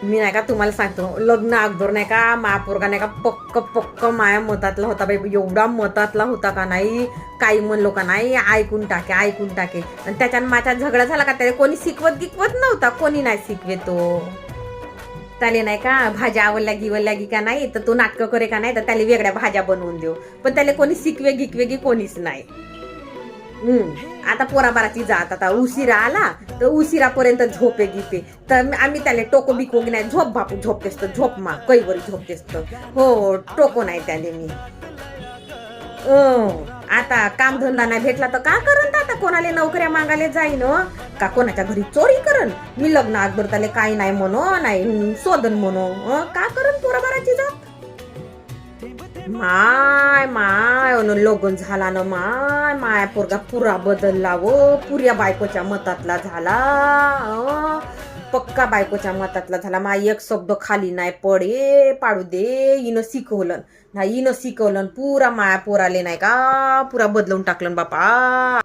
मी नाही का तुम्हाला सांगतो, लग्न अगोदर नाही का महापोरगा नाही का पक्क पक्क माया मतातला होता बाई, एवढा मतातला होता का नाही, काही म्हणलो का नाही ऐकून टाके ऐकून टाके. आणि त्याच्यानं माझा झगडा झाला का त्याला कोणी शिकवत गिकवत नव्हता, कोणी नाही शिकवे तो. त्याला नाही का भाज्या आवडल्या गिवल्या गी का नाही तर तो नाटकं करे का नाही तर त्याला वेगळ्या भाज्या बनवून देऊ, पण त्याला कोणी शिकवे गिकवे गी कोणीच नाही. आता पोराबाराची जात आता उशिरा आला तर उशिरापर्यंत झोपे गिपे तर आम्ही त्याला टोको बिको नाही, झोप बापू झोपतेस तर झोप मा कैवरी झोपतेस तर हो टोको नाही त्याले मी. आता कामधंदा नाही भेटला तर का करन, आता कोणाला नोकऱ्या मागायला जाईन का कोणाच्या घरी चोरी करन. मी लग्न अगोदर त्याला काही नाही म्हणो नाही शोधन म्हणो, का करन पोराबाराची जात. माय माय लगन झाला ना माय माय पोरगा पुरा बदलला व पुऱ्या बायकोच्या मतातला झाला, पक्का बायकोच्या मतातला झाला. माय एक शब्द खाली नाही पडे पाडू दे, हिनं शिकवलं नाही, हिनं शिकवलं पुरा माया पोराले नाही का पुरा बदलून टाकलं बापा.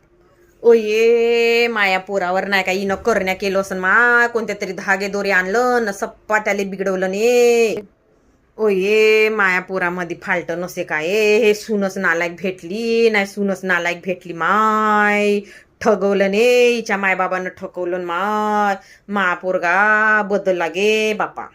ओये माया पोरावर नाही का हिनं करण्या केलं असं माय, कोणत्या तरी धागे दोरे आणलं न सप्पा त्याला बिघडवलं ने. ओये मायापुरामध्ये फाल्ट नसे काय, हे सूनच नालायक भेटली नाही, सूनच नालायक भेटली माय, ठगवलं ने हिच्या मायबाबानं ठकवलं माय, महापोरगा बदल लागे बापा.